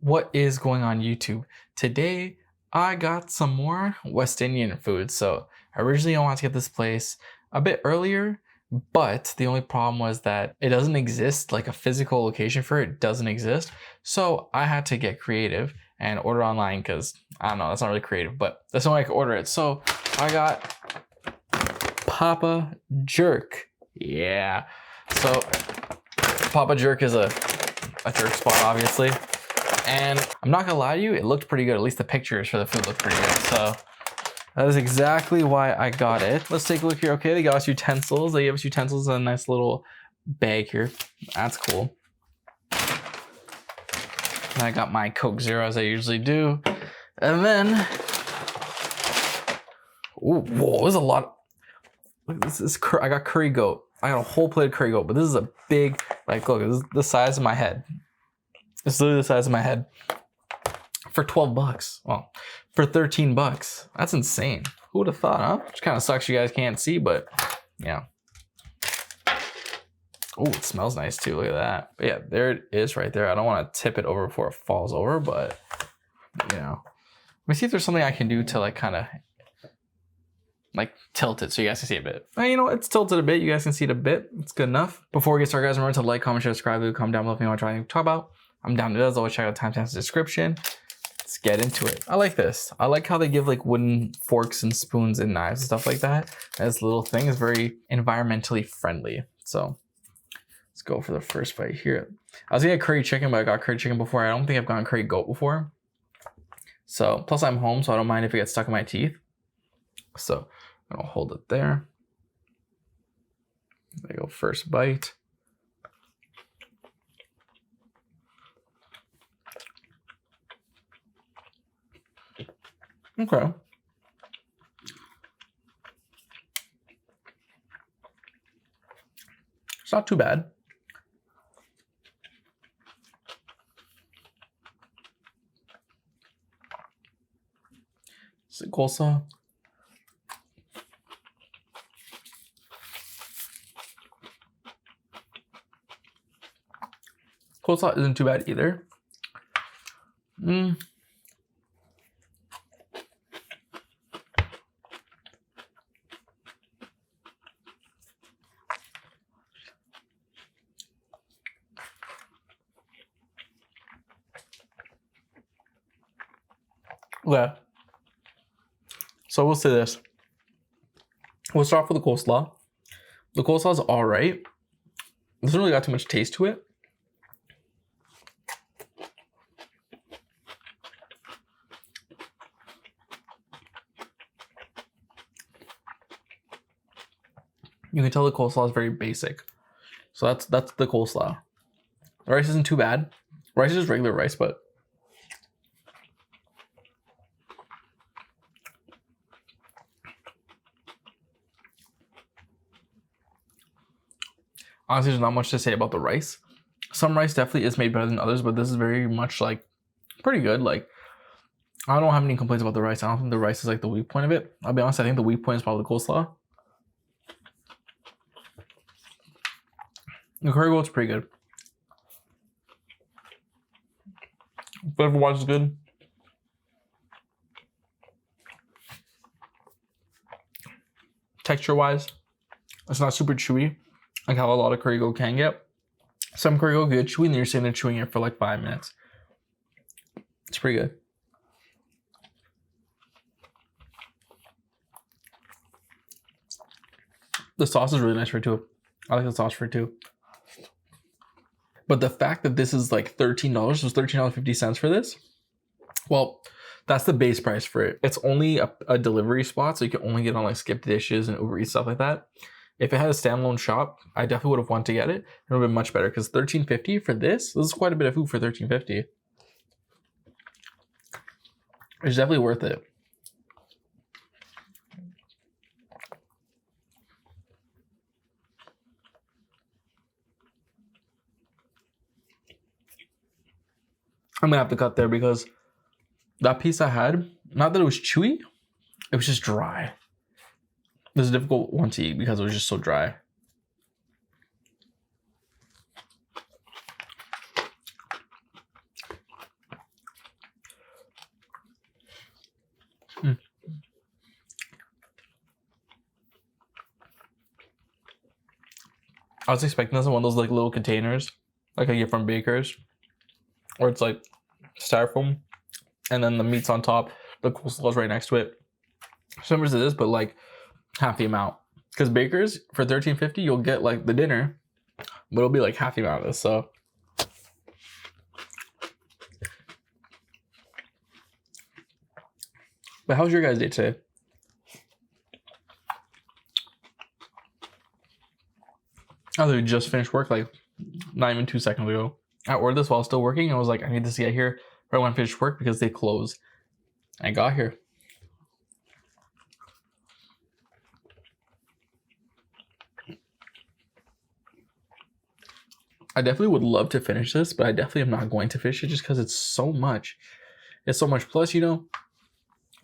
What is going on YouTube? Today, I got some more West Indian food. So originally I wanted to get this place a bit earlier, but the only problem was that it doesn't exist, like a physical location for it doesn't exist. So I had to get creative and order online because I don't know, that's not really creative, but that's the only way I could order it. So I got Papa Jerk. Yeah. So Papa Jerk is a jerk spot, obviously. And I'm not gonna lie to you, it looked pretty good. At least the pictures for the food looked pretty good. So that is exactly why I got it. Let's take a look here. Okay, they got us utensils. They gave us utensils in a nice little bag here. That's cool. And I got my Coke Zero as I usually do. And then, ooh, whoa, there's a lot. Look, this is I got curry goat. I got a whole plate of curry goat, but this is a big, like, look, this is the size of my head. It's literally the size of my head for 12 bucks. Well, for 13 bucks. That's insane. Who would have thought, huh? Which kind of sucks you guys can't see, but yeah. Oh, it smells nice too. Look at that. But yeah, there it is right there. I don't want to tip it over before it falls over, but you know. Let me see if there's something I can do to like kind of like tilt it so you guys can see a bit. And you know, it's tilted a bit. You guys can see it a bit. It's good enough. Before we get started, guys, remember to like, comment, share, subscribe, leave a comment down below if you want to try anything to talk about. I'm down to it. As always, check out timestamps in the description. Let's get into it. I like this. I like how they give like wooden forks and spoons and knives and stuff like that. This little thing is very environmentally friendly. So let's go for the first bite here. I was gonna get curry chicken, but I got curry chicken before. I don't think I've gotten curry goat before. So plus I'm home, so I don't mind if it gets stuck in my teeth. So I'm gonna hold it there. There you go, first bite. Okay. It's not too bad. Is it coleslaw? Coleslaw isn't too bad either. Okay. So we'll say this. We'll start off with the coleslaw. The coleslaw is all right. It doesn't really got too much taste to it. You can tell the coleslaw is very basic. So that's the coleslaw. The rice isn't too bad. Rice is just regular rice, but honestly, there's not much to say about the rice. Some rice definitely is made better than others, but this is very much like pretty good. Like, I don't have any complaints about the rice. I don't think the rice is like the weak point of it. I'll be honest, I think the weak point is probably the coleslaw. The curry goat's pretty good. Flavor-wise is good. Texture-wise, it's not super chewy, like how a lot of curry goat can get. Some curry goat get chewy and you're sitting there chewing it for like 5 minutes. It's pretty good. The sauce is really nice for it too. I like the sauce for it too. But the fact that this is like $13, was $13.50 for this. Well, that's the base price for it. It's only a delivery spot, so you can only get on like Skip Dishes and Uber Eats, stuff like that. If it had a standalone shop, I definitely would have wanted to get it. It would have been much better because $13.50 for this is quite a bit of food for $13.50. It's definitely worth it. I'm gonna have to cut there because that piece I had, not that it was chewy, it was just dry. It was a difficult one to eat because it was just so dry. I was expecting this in one of those like little containers, like I get from Baker's, where it's like styrofoam, and then the meat's on top, the coleslaw's right next to it. Similar to this, but like half the amount. Because Baker's for $13.50, you'll get like the dinner, but it'll be like half the amount of this. So but how's your guys' day today? I literally just finished work like not even 2 seconds ago. I ordered this while still working. I was like, I need this to get here right when I finish work because they close. I got here. I definitely would love to finish this, but I definitely am not going to finish it just because it's so much. It's so much. Plus, you know,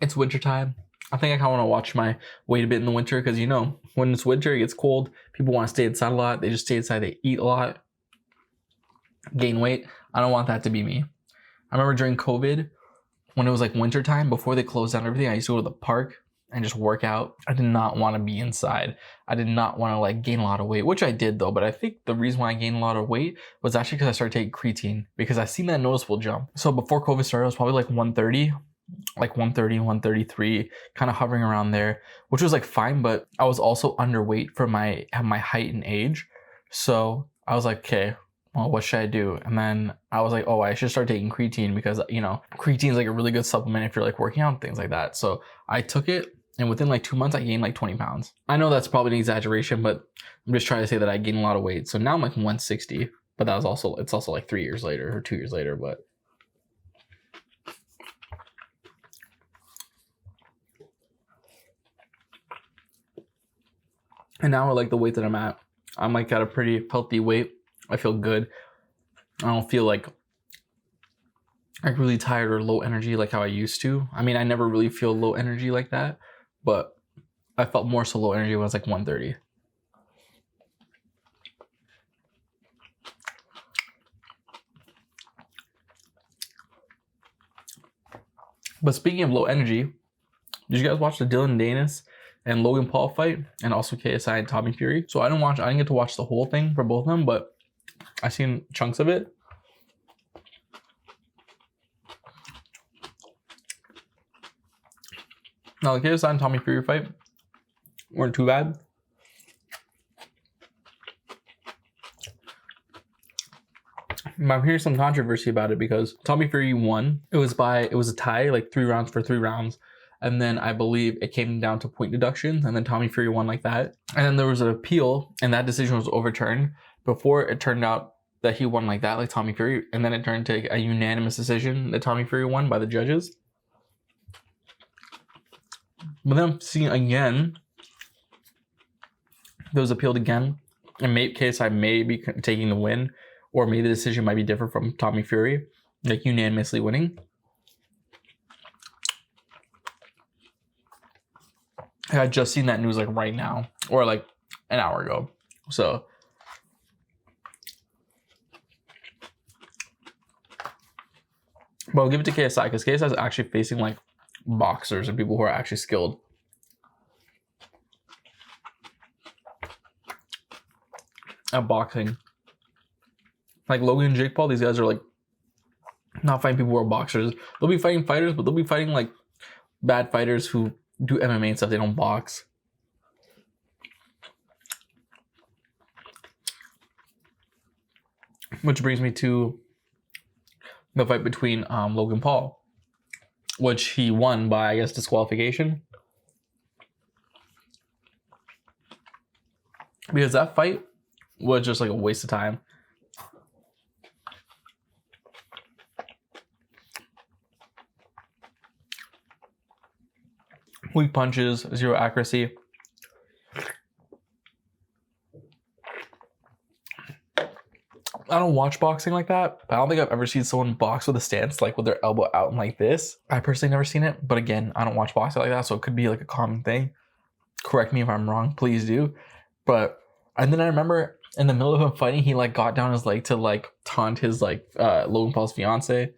it's wintertime. I think I kind of want to watch my weight a bit in the winter because, you know, when it's winter, it gets cold. People want to stay inside a lot. They just stay inside. They eat a lot. Gain weight. I don't want that to be me. I remember during COVID, when it was like wintertime, before they closed down everything, I used to go to the park and just work out. I did not want to be inside. I did not want to like gain a lot of weight, which I did though. But I think the reason why I gained a lot of weight was actually because I started taking creatine because I seen that noticeable jump. So before COVID started, I was probably like 130, like 130, 133, kind of hovering around there, which was like fine. But I was also underweight for my height and age. So I was like, okay, well, what should I do? And then I was like, oh, I should start taking creatine because, you know, creatine is like a really good supplement if you're like working out and things like that. So I took it. And within like 2 months, I gained like 20 pounds. I know that's probably an exaggeration, but I'm just trying to say that I gained a lot of weight. So now I'm like 160, but that was also, it's also like 3 years later or 2 years later, but. And now I like the weight that I'm at. I'm like at a pretty healthy weight. I feel good. I don't feel like really tired or low energy like how I used to. I mean, I never really feel low energy like that. But I felt more so low energy when I was like 130. But speaking of low energy, did you guys watch the Dylan Danis and Logan Paul fight, and also KSI and Tommy Fury? So I didn't get to watch the whole thing for both of them, but I seen chunks of it. Now the KSI and Tommy Fury fight weren't too bad. I'm hearing some controversy about it because Tommy Fury won. It was a tie, like 3 rounds for 3 rounds. And then I believe it came down to point deductions, and then Tommy Fury won like that. And then there was an appeal, and that decision was overturned before it turned out that he won like that, like Tommy Fury. And then it turned to a unanimous decision that Tommy Fury won by the judges. But then I'm seeing again, there was appealed again, and KSI may be taking the win, or maybe the decision might be different from Tommy Fury, like unanimously winning. I had just seen that news like right now, or like an hour ago. So but I'll give it to KSI because KSI is actually facing like boxers and people who are actually skilled. At boxing. Like Logan and Jake Paul, these guys are like not fighting people who are boxers. They'll be fighting fighters, but they'll be fighting like bad fighters who do MMA and stuff. They don't box. Which brings me to the fight between Logan Paul, which he won by, I guess, disqualification. Because that fight was just like a waste of time. Weak punches, 0 accuracy. I don't watch boxing like that, but I don't think I've ever seen someone box with a stance, like with their elbow out and like this. I personally never seen it, but again, I don't watch boxing like that, so it could be like a common thing. Correct me if I'm wrong, please do. And then I remember in the middle of him fighting, he like got down his leg to like taunt his like Logan Paul's fiance.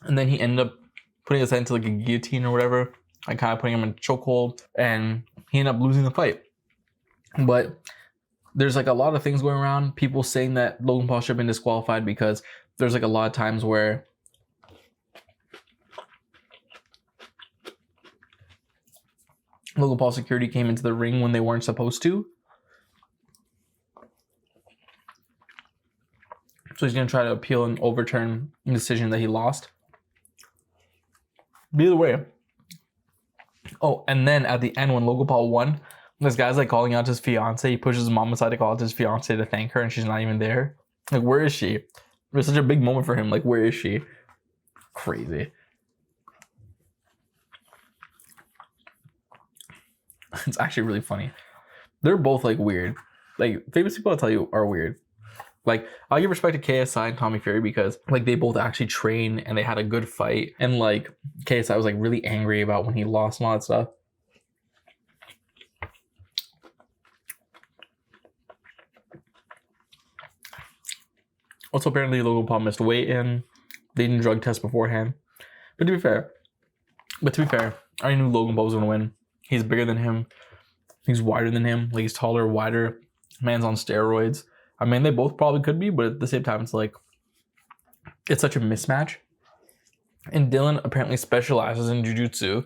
And then he ended up putting his head into like a guillotine or whatever. like kind of putting him in a chokehold, and he ended up losing the fight. But there's like a lot of things going around, people saying that Logan Paul should have been disqualified because there's like a lot of times where Logan Paul security came into the ring when they weren't supposed to. So he's going to try to appeal and overturn the decision that he lost. But either way. Oh, and then at the end when Logan Paul won, this guy's like calling out his fiance. He pushes his mom aside to call out his fiance to thank her, and she's not even there. Like, where is she? It was such a big moment for him. Like, where is she? Crazy. It's actually really funny. They're both like weird. Like, famous people, I'll tell you, are weird. Like, I give respect to KSI and Tommy Fury because like they both actually train and they had a good fight. And like KSI was like really angry about when he lost and all that stuff. Also, apparently Logan Paul missed weight in. They didn't drug test beforehand. But to be fair, I already knew Logan Paul was gonna win. He's bigger than him. He's wider than him. Like, he's taller, wider. Man's on steroids. I mean, they both probably could be, but at the same time, it's like, it's such a mismatch. And Dylan apparently specializes in jiu-jitsu,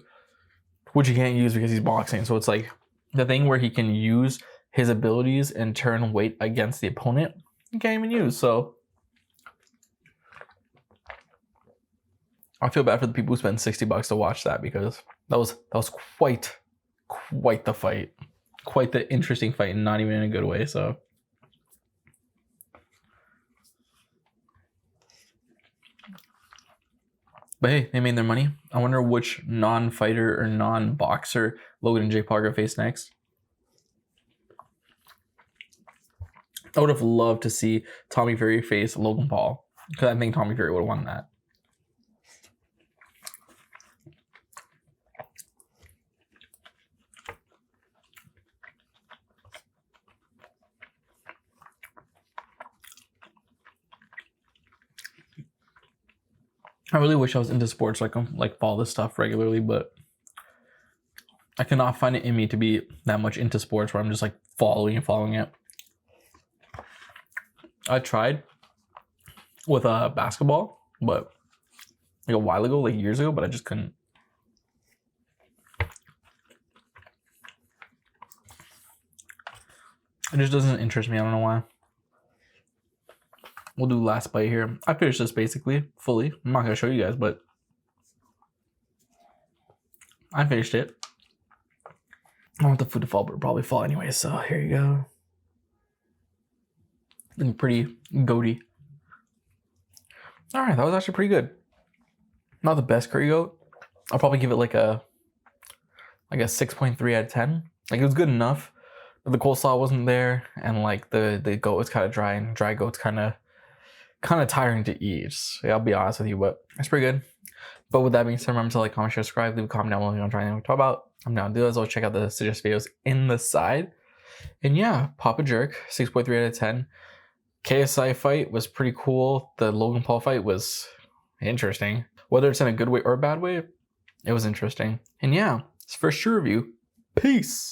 which he can't use because he's boxing. So it's like the thing where he can use his abilities and turn weight against the opponent, he can't even use. So I feel bad for the people who spend $60 to watch that, because that was quite the fight. Quite the interesting fight, and not even in a good way. So but hey, they made their money. I wonder which non-fighter or non-boxer Logan and Jake Paul are gonna face next. I would have loved to see Tommy Fury face Logan Paul, because I think Tommy Fury would have won that. I really wish I was into sports so I can like follow this stuff regularly, but I cannot find it in me to be that much into sports where I'm just like following it. I tried with basketball, but like a while ago, like years ago, but I just couldn't. It just doesn't interest me. I don't know why. We'll do last bite here. I finished this basically fully. I'm not gonna show you guys, but I finished it. I want the food to fall, but it'll probably fall anyway. So here you go. And pretty goaty. All right, that was actually pretty good. Not the best curry goat. I'll probably give it like a 6.3 out of 10. Like, it was good enough, but the coleslaw wasn't there, and like the goat was kind of dry, and dry goat's kind of tiring to eat. So I'll be honest with you, but it's pretty good. But with that being said, remember to like, comment, share, subscribe, leave a comment down below if you want to try anything we talk about. I'm down to do this. I'll check out the suggested videos in the side. And yeah, pop a jerk, 6.3 out of 10. KSI fight was pretty cool. The Logan Paul fight was interesting. Whether it's in a good way or a bad way, it was interesting. And yeah, it's first shoe review. Peace.